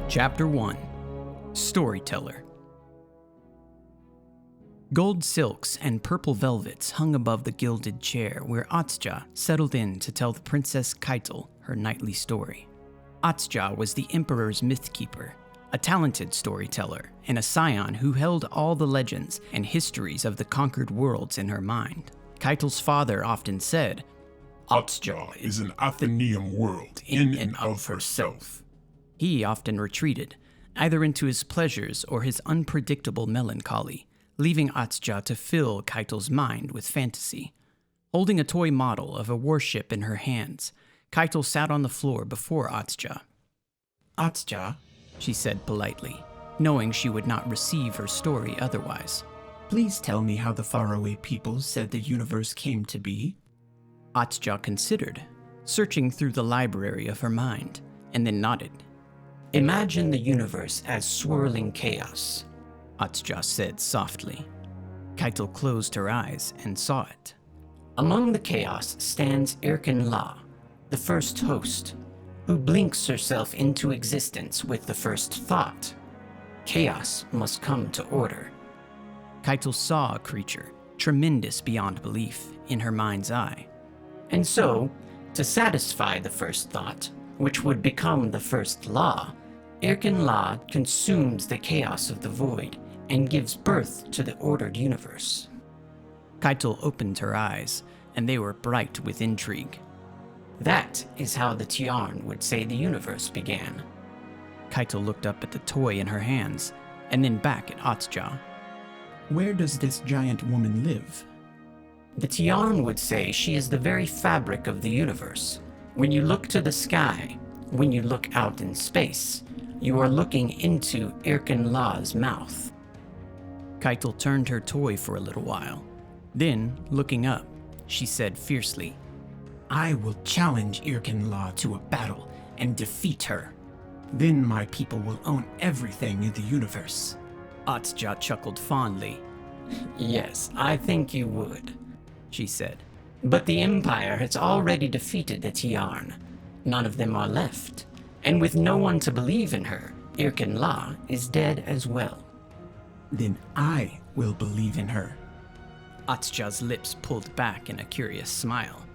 Chapter 1 Storyteller. Gold silks and purple velvets hung above the gilded chair where Atsja settled in to tell the Princess Caiatl her nightly story. Atsja was the Emperor's myth-keeper, a talented storyteller, and a scion who held all the legends and histories of the conquered worlds in her mind. Caiatl's father often said, Atsja is an Athenaeum world in and of herself. He often retreated, either into his pleasures or his unpredictable melancholy, leaving Atsja to fill Caiatl's mind with fantasy. Holding a toy model of a warship in her hands, Caiatl sat on the floor before Atsja. Atsja, she said politely, knowing she would not receive her story otherwise. please tell me how the faraway peoples said the universe came to be. Atsja considered, searching through the library of her mind, and then nodded. Imagine the universe as swirling chaos, Atsja said softly. Caiatl closed her eyes and saw it. Among the chaos stands Irken La, the first host, who blinks herself into existence with the first thought. Chaos must come to order. Caiatl saw a creature, tremendous beyond belief, in her mind's eye. And so, to satisfy the first thought, which would become the first law, Irken La consumes the chaos of the void and gives birth to the ordered universe. Caiatl opened her eyes, and they were bright with intrigue. That is how the Tiarn would say the universe began. Caiatl looked up at the toy in her hands, and then back at Atsja. Where does this giant woman live? The Tiarn would say she is the very fabric of the universe. When you look to the sky, when you look out in space, you are looking into Irken La's mouth. Caiatl turned her toy for a little while. Then, looking up, she said fiercely, I will challenge Irken La to a battle and defeat her. Then my people will own everything in the universe. Atsja chuckled fondly. Yes, I think you would, she said. But the Empire has already defeated the Tiarn. None of them are left. And with no one to believe in her, Irken La is dead as well. Then I will believe in her. Atsja's lips pulled back in a curious smile.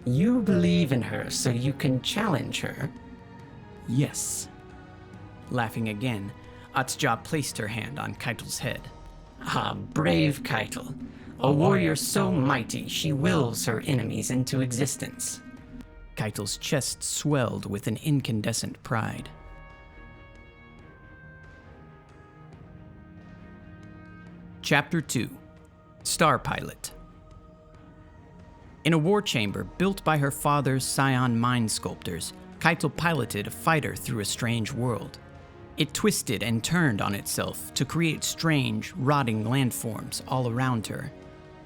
You believe in her so you can challenge her? Yes. Laughing again, Atsja placed her hand on Caiatl's head. Ah, brave Caiatl. A warrior so mighty she wills her enemies into existence. Caiatl's chest swelled with an incandescent pride. Chapter 2 Star Pilot. In a war chamber built by her father's scion mind sculptors, Caiatl piloted a fighter through a strange world. It twisted and turned on itself to create strange, rotting landforms all around her.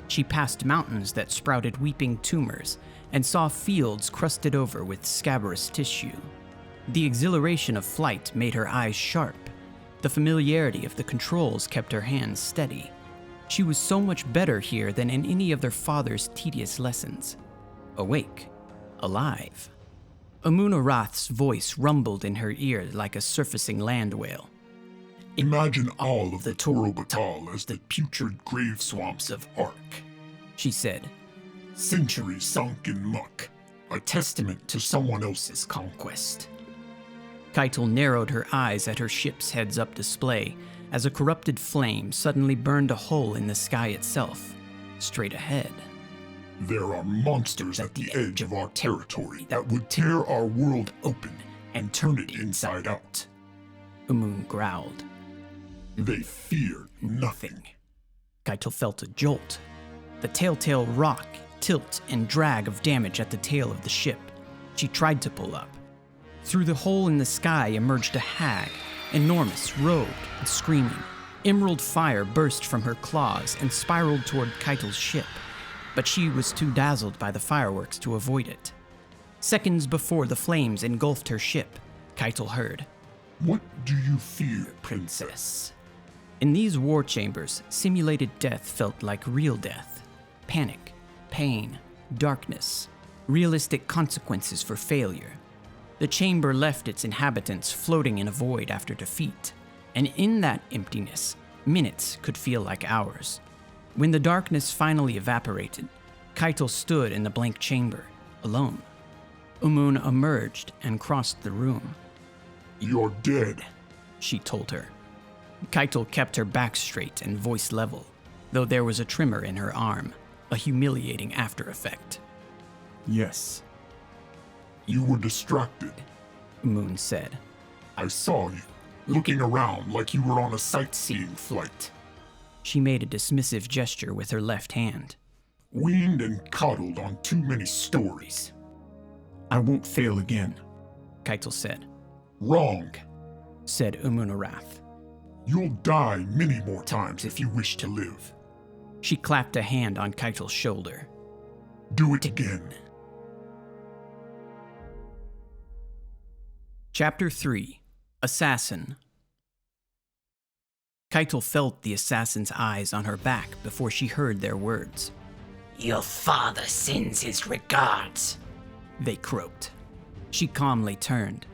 She passed mountains that sprouted weeping tumors and saw fields crusted over with scabrous tissue. The exhilaration of flight made her eyes sharp. The familiarity of the controls kept her hands steady. She was so much better here than in any of their father's tedious lessons. Awake, alive. Xivu Arath's voice rumbled in her ear like a surfacing land whale. Imagine all of the Toro Batal as the putrid grave swamps of Ark, she said. Centuries sunk in muck, a testament to someone else's conquest. Caiatl narrowed her eyes at her ship's heads-up display as a corrupted flame suddenly burned a hole in the sky itself, straight ahead. There are monsters at the edge of our territory that would tear our world open and turn it inside out. Xivu growled. They fear nothing. Caiatl felt a jolt. The telltale rock, tilt, and drag of damage at the tail of the ship. She tried to pull up. Through the hole in the sky emerged a hag, enormous, robed, and screaming. Emerald fire burst from her claws and spiraled toward Caiatl's ship, but she was too dazzled by the fireworks to avoid it. Seconds before the flames engulfed her ship, Caiatl heard, What do you fear, princess? In these war chambers, simulated death felt like real death. Panic, pain, darkness, realistic consequences for failure. The chamber left its inhabitants floating in a void after defeat, and in that emptiness, minutes could feel like hours. When the darkness finally evaporated, Caiatl stood in the blank chamber, alone. Umun emerged and crossed the room. "You're dead," she told her. Caiatl kept her back straight and voice level, though there was a tremor in her arm, a humiliating after effect. Yes. "You were distracted. Umun said. I saw you, looking around like you were on a sightseeing flight. She made a dismissive gesture with her left hand. Weaned and coddled on too many stories." I won't fail again. Caiatl said. "Wrong. Said Xivu Arath. You'll die many more times if you wish to live. She clapped a hand on Caiatl's shoulder. Do it again." Chapter 3. Assassin. Caiatl felt the assassin's eyes on her back before she heard their words. Your father sends his regards, They croaked. She calmly turned.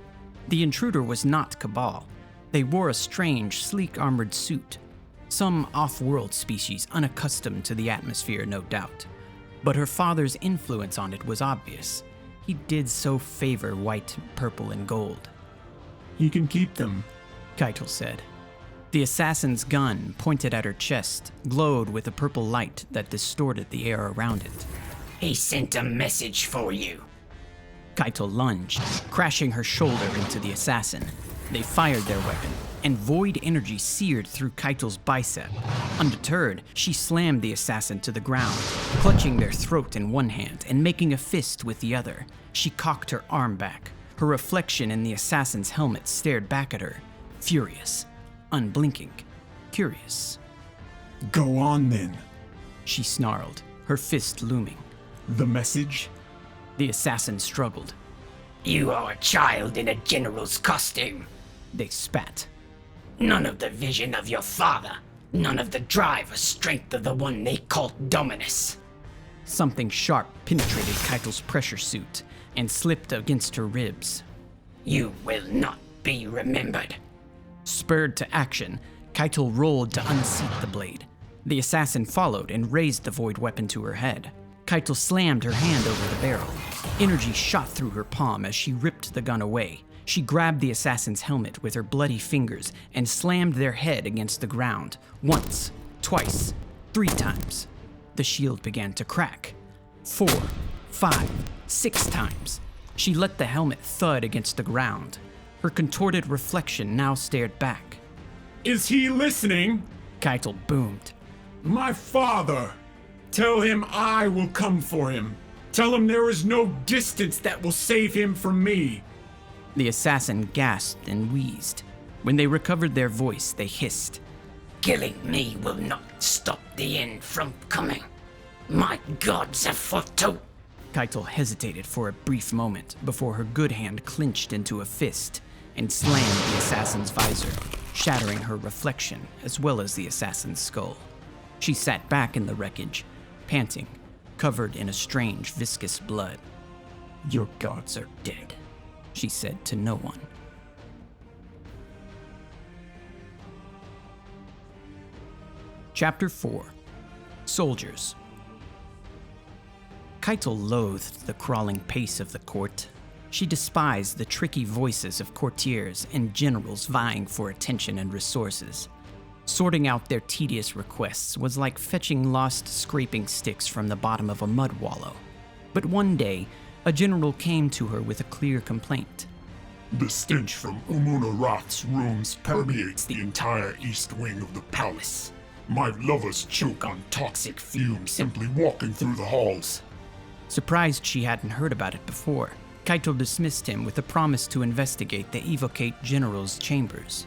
The intruder was not Cabal. They wore a strange, sleek armored suit. Some off-world species unaccustomed to the atmosphere, no doubt. But her father's influence on it was obvious. He did so favor white, purple, and gold. He can keep them, Caiatl said. The assassin's gun, pointed at her chest, glowed with a purple light that distorted the air around it. He sent a message for you. Caiatl lunged, crashing her shoulder into the assassin. They fired their weapon, and void energy seared through Caiatl's bicep. Undeterred, she slammed the assassin to the ground, clutching their throat in one hand and making a fist with the other. She cocked her arm back. Her reflection in the assassin's helmet stared back at her, furious, unblinking, curious. Go on then. She snarled, her fist looming. The message? The assassin struggled. You are a child in a general's costume. They spat. None of the vision of your father. None of the drive or strength of the one they called Dominus. Something sharp penetrated Caiatl's pressure suit and slipped against her ribs. You will not be remembered. Spurred to action, Caiatl rolled to unseat the blade. The assassin followed and raised the void weapon to her head. Caiatl slammed her hand over the barrel. Energy shot through her palm as she ripped the gun away. She grabbed the assassin's helmet with her bloody fingers and slammed their head against the ground. Once, twice, 3 times. The shield began to crack. 4, 5, 6 times. She let the helmet thud against the ground. Her contorted reflection now stared back. Is he listening? Caiatl boomed. My father! Tell him I will come for him. Tell him there is no distance that will save him from me. The assassin gasped and wheezed. When they recovered their voice, they hissed. Killing me will not stop the end from coming. My gods have foretold. Caiatl hesitated for a brief moment before her good hand clenched into a fist and slammed the assassin's visor, shattering her reflection as well as the assassin's skull. She sat back in the wreckage, panting, covered in a strange viscous blood. Your gods are dead, she said to no one. Chapter 4. Soldiers. Caiatl loathed the crawling pace of the court. She despised the tricky voices of courtiers and generals vying for attention and resources. Sorting out their tedious requests was like fetching lost scraping sticks from the bottom of a mud wallow. But one day, a general came to her with a clear complaint. The stench from Xivu Arath's rooms permeates the entire east wing of the palace. My lovers choke on toxic fumes simply walking through the halls. Surprised she hadn't heard about it before, Caiatl dismissed him with a promise to investigate the evocate general's chambers.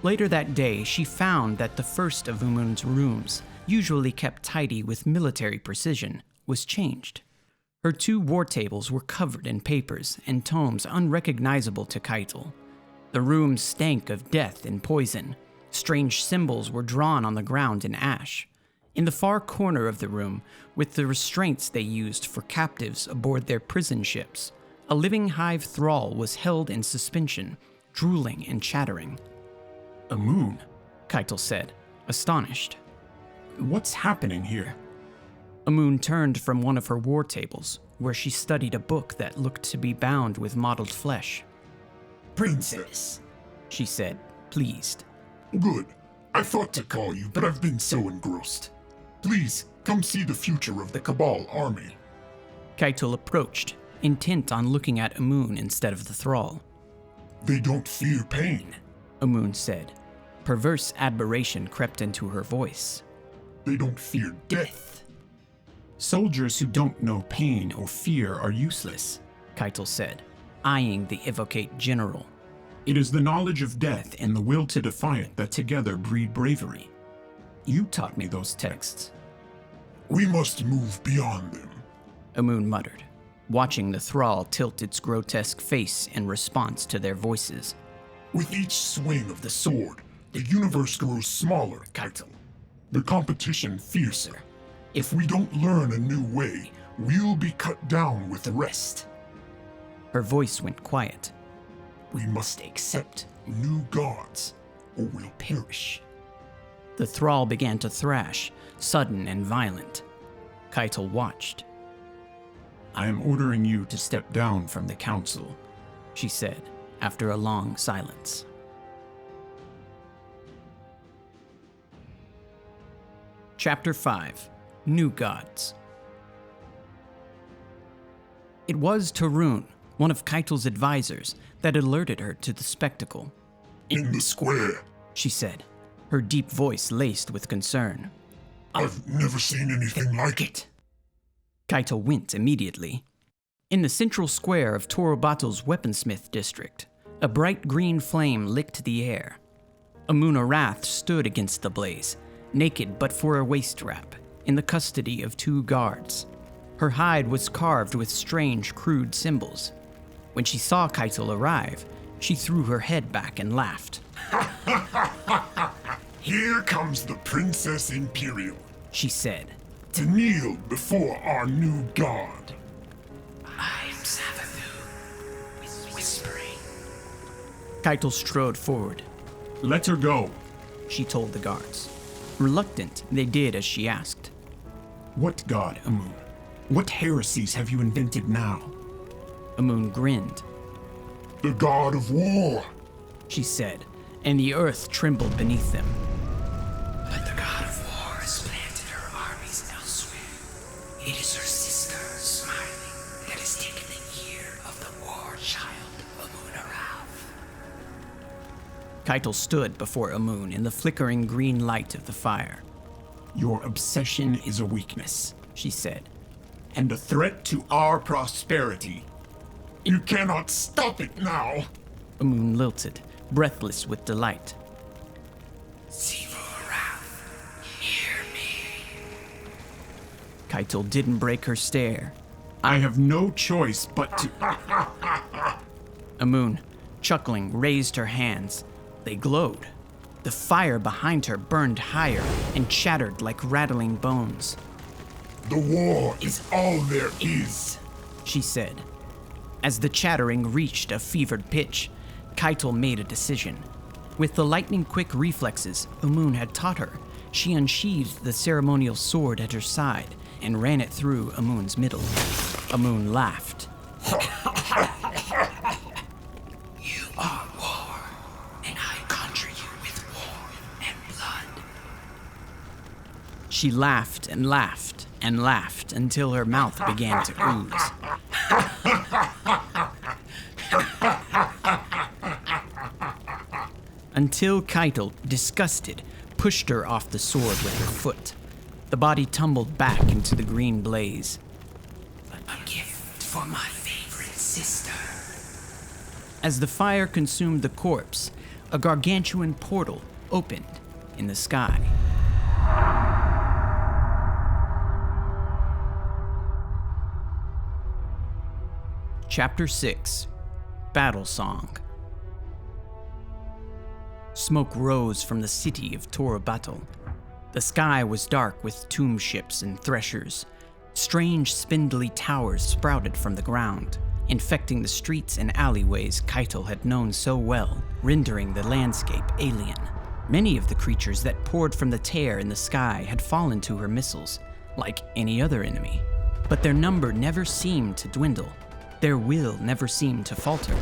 Later that day, she found that the first of Umun's rooms, usually kept tidy with military precision, was changed. Her 2 war tables were covered in papers and tomes unrecognizable to Caiatl. The room stank of death and poison. Strange symbols were drawn on the ground in ash. In the far corner of the room, with the restraints they used for captives aboard their prison ships, A living hive thrall was held in suspension, drooling and chattering. Amun, Caiatl said, astonished. what's happening here? Amun turned from one of her war tables, where she studied a book that looked to be bound with mottled flesh. Princess. She said, pleased. Good. I thought to call you, but I've been so engrossed. Please, come see the future of the Cabal army. Caiatl approached, intent on looking at Amun instead of the thrall. They don't fear pain. Amun said. Perverse admiration crept into her voice. They don't fear death. Soldiers who don't know pain or fear are useless. Caiatl said, eyeing the evocate general. It is the knowledge of death and the will to defy it that together breed bravery. You taught me those texts. We must move beyond them. Amun muttered, watching the thrall tilt its grotesque face in response to their voices. With each swing of the sword, the universe grows smaller, Caiatl. The competition fiercer. If we don't learn a new way, we'll be cut down with the rest. Her voice went quiet. We must accept new gods, or we'll perish. The thrall began to thrash, sudden and violent. Caiatl watched. I am ordering you to step down from the council, she said, after a long silence. Chapter 5. New Gods. It was Tarun, one of Caiatl's advisors, that alerted her to the spectacle. In the square. She said, her deep voice laced with concern. I've never seen anything like it. Caiatl winked immediately. In the central square of Torobatl's weaponsmith district, a bright green flame licked the air. Xivu Arath stood against the blaze, naked but for a waist wrap, in the custody of 2 guards. Her hide was carved with strange, crude symbols. When she saw Caiatl arrive, she threw her head back and laughed. Here comes the Princess Imperial, she said, to kneel before our new god. I am Xivu, whispering. Caiatl strode forward. Let her go. She told the guards. Reluctant, they did as she asked. What god, Amun? What heresies have you invented now? Amun grinned. The god of war. She said, and the earth trembled beneath them. But the god of war has planted her armies elsewhere. It is her sister, smiling, that has taken the year of the war child, Xivu Arath. Caiatl stood before Amun in the flickering green light of the fire. Your obsession is a weakness, she said. and a threat to our prosperity. You cannot stop it now. Amun lilted, breathless with delight. Xivu Arath, hear me. Caiatl didn't break her stare. I have no choice but to... Amun, chuckling, raised her hands. They glowed. The fire behind her burned higher and chattered like rattling bones. The war is all there is, She said. As the chattering reached a fevered pitch, Caiatl made a decision. With the lightning-quick reflexes Amun had taught her, she unsheathed the ceremonial sword at her side and ran it through Amun's middle. Amun laughed. You are war, and I conjure you with war and blood. She laughed and laughed and laughed until her mouth began to ooze. Until Caiatl, disgusted, pushed her off the sword with her foot. The body tumbled back into the green blaze. A gift for my favorite sister. As the fire consumed the corpse, a gargantuan portal opened in the sky. Chapter 6. Battle Song. Smoke rose from the city of Torobatl. The sky was dark with tomb ships and threshers. Strange spindly towers sprouted from the ground, infecting the streets and alleyways Caiatl had known so well, rendering the landscape alien. Many of the creatures that poured from the tear in the sky had fallen to her missiles, like any other enemy. But their number never seemed to dwindle. Their will never seemed to falter.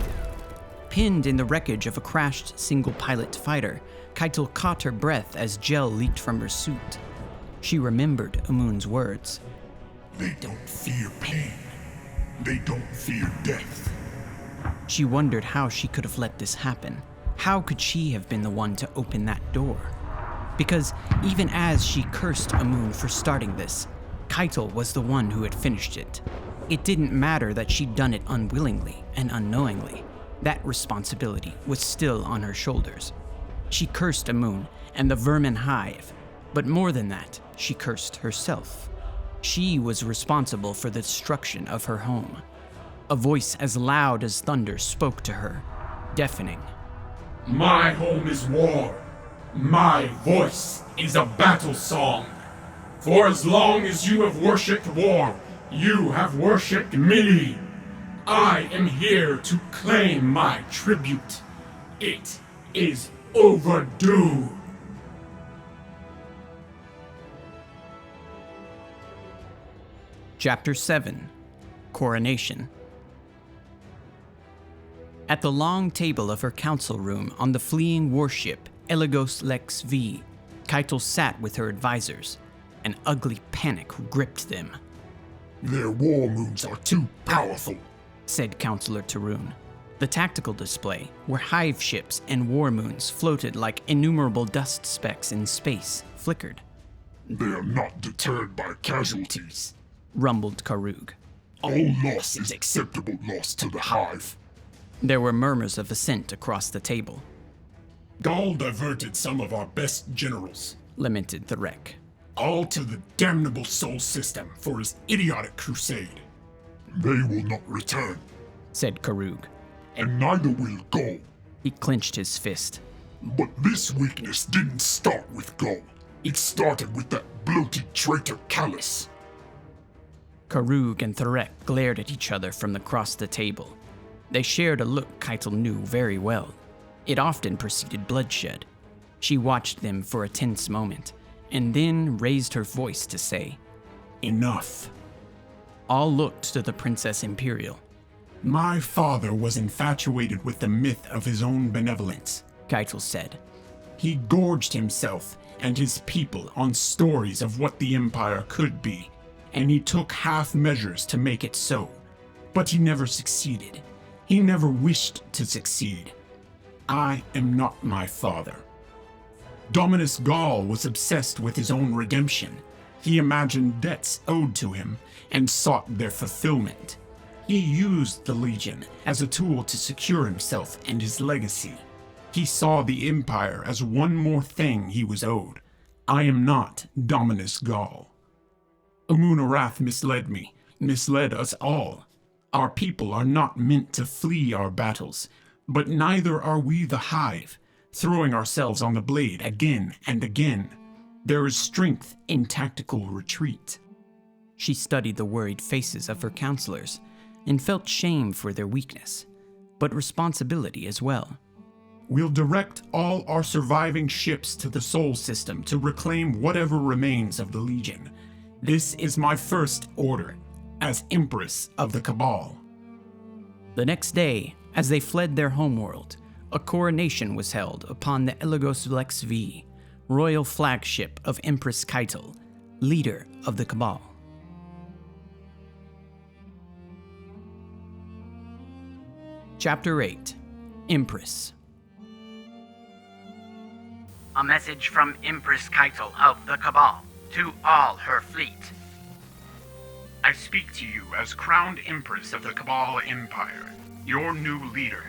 Pinned in the wreckage of a crashed single-pilot fighter, Caiatl caught her breath as gel leaked from her suit. She remembered Amun's words. They don't fear pain. They don't fear death. She wondered how she could have let this happen. How could she have been the one to open that door? Because even as she cursed Amun for starting this, Caiatl was the one who had finished it. It didn't matter that she'd done it unwillingly and unknowingly. That responsibility was still on her shoulders. She cursed Amun and the vermin hive, but more than that, she cursed herself. She was responsible for the destruction of her home. A voice as loud as thunder spoke to her, deafening. My home is war. My voice is a battle song. For as long as you have worshipped war, you have worshipped me. I am here to claim my tribute. It is overdue. Chapter 7, Coronation. At the long table of her council room on the fleeing warship Eligos Lex V, Caiatl sat with her advisors. An ugly panic gripped them. Their war moons are too powerful, said Counselor Tarun. The tactical display, where hive ships and war moons floated like innumerable dust specks in space, flickered. They are not deterred by casualties, rumbled Karug. All loss is acceptable loss to the hive. There were murmurs of assent across the table. Gaul diverted some of our best generals, lamented the wreck. All to the damnable Sol system for his idiotic crusade. They will not return, said Karug. And neither will Gaul. He clenched his fist. But this weakness didn't start with Gaul. It started with that bloated traitor Callus. Karug and Tharek glared at each other from across the table. They shared a look Caiatl knew very well. It often preceded bloodshed. She watched them for a tense moment, and then raised her voice to say, Enough. All looked to the Princess Imperial. My father was infatuated with the myth of his own benevolence, Caiatl said. He gorged himself and his people on stories of what the Empire could be, and he took half measures to make it so. But he never succeeded. He never wished to succeed. I am not my father. Dominus Gaul was obsessed with his own redemption. He imagined debts owed to him and sought their fulfillment. He used the Legion as a tool to secure himself and his legacy. He saw the Empire as one more thing he was owed. I am not Dominus Gaul. Xivu Arath misled me, misled us all. Our people are not meant to flee our battles, but neither are we the hive, throwing ourselves on the blade again and again. There is strength in tactical retreat. She studied the worried faces of her counselors and felt shame for their weakness, but responsibility as well. We'll direct all our surviving ships to the Sol system to reclaim whatever remains of the Legion. This is my first order, as Empress of the Cabal. The next day, as they fled their homeworld, a coronation was held upon the Eligos Lex V, royal flagship of Empress Caiatl, leader of the Cabal. Chapter 8, Empress. A message from Empress Caiatl of the Cabal to all her fleet. I speak to you as crowned Empress of the Cabal Empire, your new leader.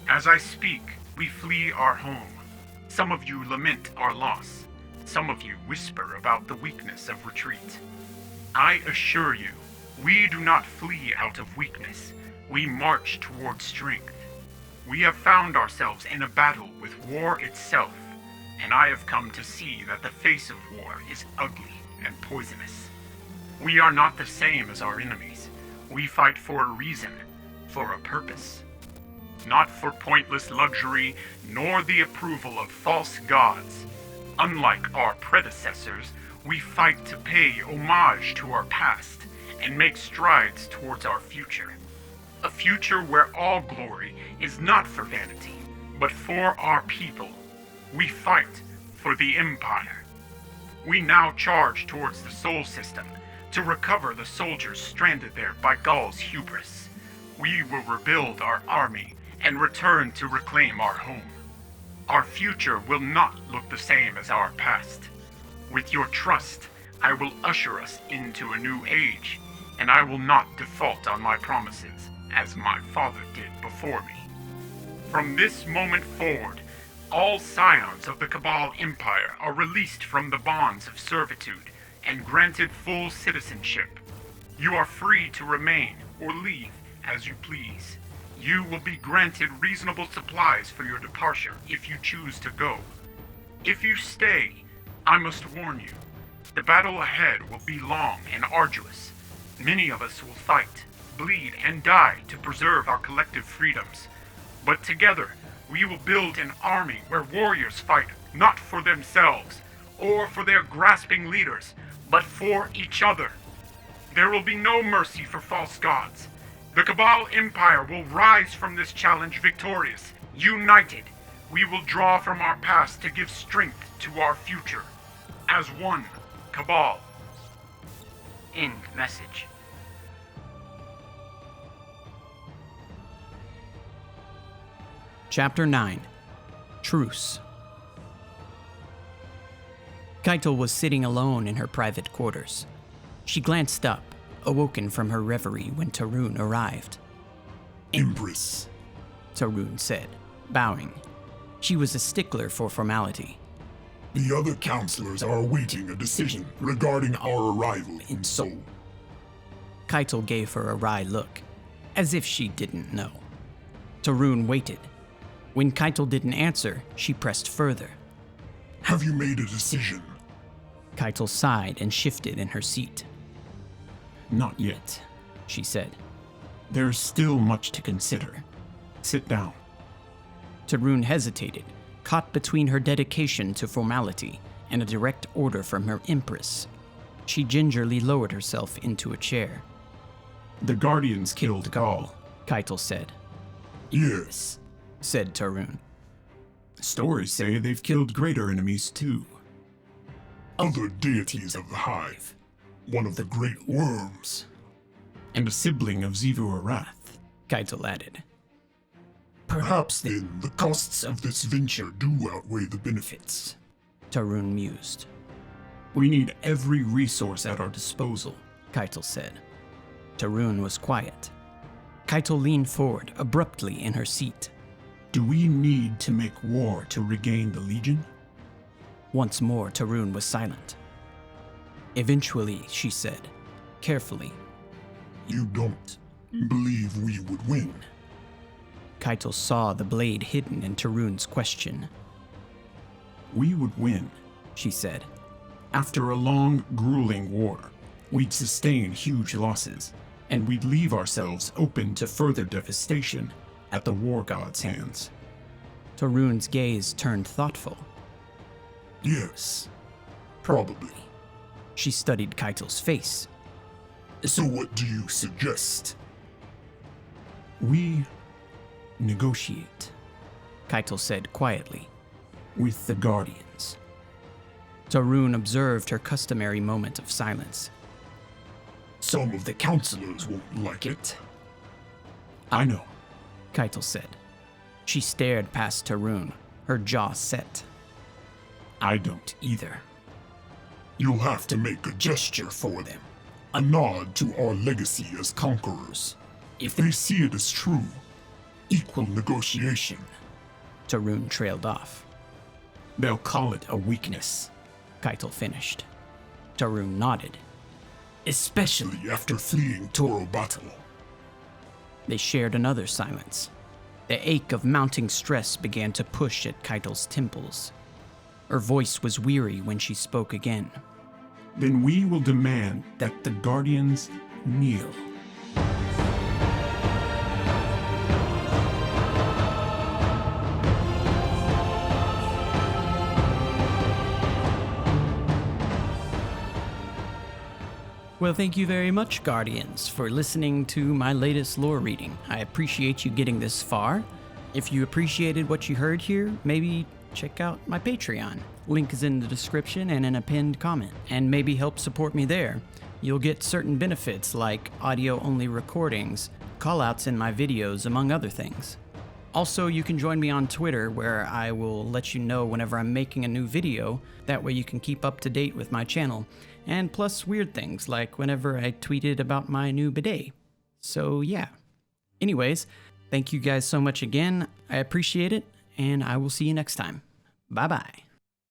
As I speak, we flee our home. Some of you lament our loss. Some of you whisper about the weakness of retreat. I assure you, we do not flee out of weakness. We march toward strength. We have found ourselves in a battle with war itself, and I have come to see that the face of war is ugly and poisonous. We are not the same as our enemies. We fight for a reason. for a purpose. Not for pointless luxury, nor the approval of false gods. Unlike our predecessors, we fight to pay homage to our past and make strides towards our future. A future where all glory is not for vanity, but for our people. We fight for the Empire. We now charge towards the Sol System to recover the soldiers stranded there by Gaul's hubris. We will rebuild our army and return to reclaim our home. Our future will not look the same as our past. With your trust, I will usher us into a new age, and I will not default on my promises, as my father did before me. From this moment forward, all scions of the Cabal Empire are released from the bonds of servitude and granted full citizenship. You are free to remain or leave as you please. You will be granted reasonable supplies for your departure if you choose to go. If you stay, I must warn you, the battle ahead will be long and arduous. Many of us will fight, bleed, and die to preserve our collective freedoms. But together, we will build an army where warriors fight not for themselves or for their grasping leaders, but for each other. There will be no mercy for false gods. The Cabal Empire will rise from this challenge victorious. United, we will draw from our past to give strength to our future. As one Cabal. End message. Chapter 9. Truce. Caiatl was sitting alone in her private quarters. She glanced up, awoken from her reverie when Tarun arrived. Empress. Tarun said, bowing. She was a stickler for formality. The other counselors are awaiting a decision regarding our arrival in Seoul. Caiatl gave her a wry look, as if she didn't know. Tarun waited. When Caiatl didn't answer, she pressed further. Have you made a decision? Caiatl sighed and shifted in her seat. Not yet, She said. there's still much to consider. Sit down. Tarun hesitated, caught between her dedication to formality and a direct order from her Empress. She gingerly lowered herself into a chair. The Guardians killed Gaul. Caiatl said. Yes. Said Tarun. Stories say they've killed greater enemies too. Other deities of the Hive. One of the great worms. And a sibling of Xivu Arath. Caiatl added. Perhaps then the costs of this venture do outweigh the benefits. Tarun mused. We need every resource at our disposal. Caiatl said. Tarun was quiet. Caiatl leaned forward abruptly in her seat. Do we need to make war to regain the Legion? Once more, Tarun was silent. Eventually, she said, carefully. You don't believe we would win? Caiatl saw the blade hidden in Tarun's question. We would win, She said. After a long, grueling war, we'd sustain huge losses, and we'd leave ourselves open to further devastation at the war god's hands. Tarun's gaze turned thoughtful. Yes. Probably. She studied Caiatl's face. So what do you suggest? We negotiate Caiatl said quietly. with the Guardians. Tarun observed her customary moment of silence. Some of the counselors won't like it. I know. Caiatl said. She stared past Tarun, her jaw set. I don't either. You'll have to make a gesture for them. A nod to our legacy as conquerors. If they see it as true, equal negotiation. Tarun trailed off. They'll call it a weakness. Caiatl finished. Tarun nodded. Especially after fleeing Toro battle. They shared another silence. The ache of mounting stress began to push at Caiatl's temples. Her voice was weary when she spoke again. Then we will demand that the Guardians kneel. Well, thank you very much, Guardians, for listening to my latest lore reading. I appreciate you getting this far. If you appreciated what you heard here, maybe check out my Patreon. Link is in the description and in a pinned comment, and maybe help support me there. You'll get certain benefits like audio-only recordings, callouts in my videos, among other things. Also, you can join me on Twitter, where I will let you know whenever I'm making a new video. That way you can keep up to date with my channel. And plus weird things, like whenever I tweeted about my new bidet. So yeah. Anyways, thank you guys so much again. I appreciate it, and I will see you next time. Bye-bye.